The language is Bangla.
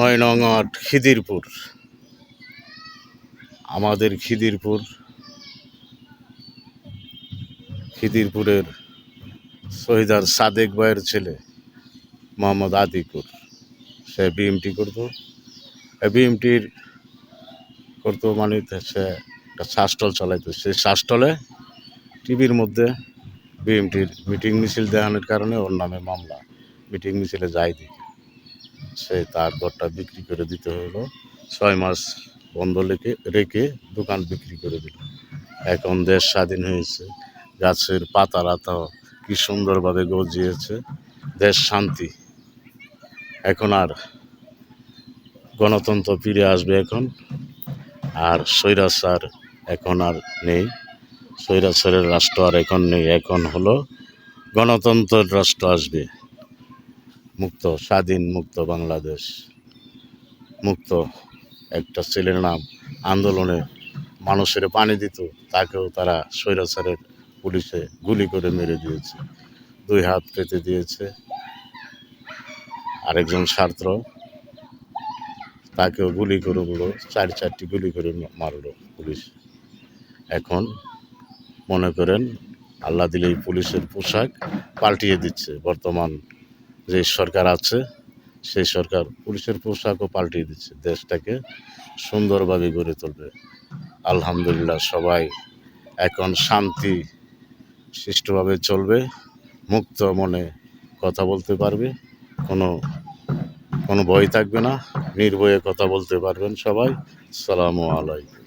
৯ নং ওয়ার্ড খিদিরপুর। আমাদের খিদিরপুরের শহীদার সাদেক ভাইয়ের ছেলে মোহাম্মদ আতিকুর, সে বিএমটি করতো। বিএমটির করতো মানে সে একটা শ্বাসটল চালাইতো। সেই শ্বাসটলে টিভির মধ্যে বিএমটির মিটিং মিছিল দেখানোর কারণে ওর নামে মামলা। মিটিং মিছিলে যাই দিকে সে তার ঘরটা বিক্রি করে দিতে হলো। 6 মাস বন্ধ রেখে দোকান বিক্রি করে দিল। এখন দেশ স্বাধীন হয়েছে, গাছের পাতা রাতা কি সুন্দরভাবে গজিয়েছে, দেশ শান্তি। এখন আর গণতন্ত্র ফিরে আসবে এখন, আর স্বৈরাচার এখন আর নেই। স্বৈরাচারের রাষ্ট্র আর এখন নেই, এখন হলো গণতন্ত্রের রাষ্ট্র আসবে। মুক্ত স্বাধীন মুক্ত বাংলাদেশ। মুক্ত একটা ছেলের নাম আন্দোলনে মানুষের পানি দিত, তাকেও তারা স্বৈরাচারের পুলিশে গুলি করে মেরে দিয়েছে, 2 হাত পেতে দিয়েছে। আরেকজন ছাত্র, তাকেও গুলি করে 4টি গুলি করে মারলো পুলিশ। এখন মনে করেন আল্লাহ দিলেই পুলিশের পোশাক পাল্টিয়ে দিচ্ছে। বর্তমান যে সরকার আছে সেই সরকার পুলিশের পোশাকও পাল্টিয়ে দিচ্ছে, দেশটাকে সুন্দরভাবে গড়ে তুলবে। আলহামদুলিল্লাহ, সবাই এখন শান্তি সুষ্ঠুভাবে চলবে, মুক্ত মনে কথা বলতে পারবে, কোনো ভয় থাকবে না, নির্ভয়ে কথা বলতে পারবেন সবাই। আসসালামু আলাইকুম।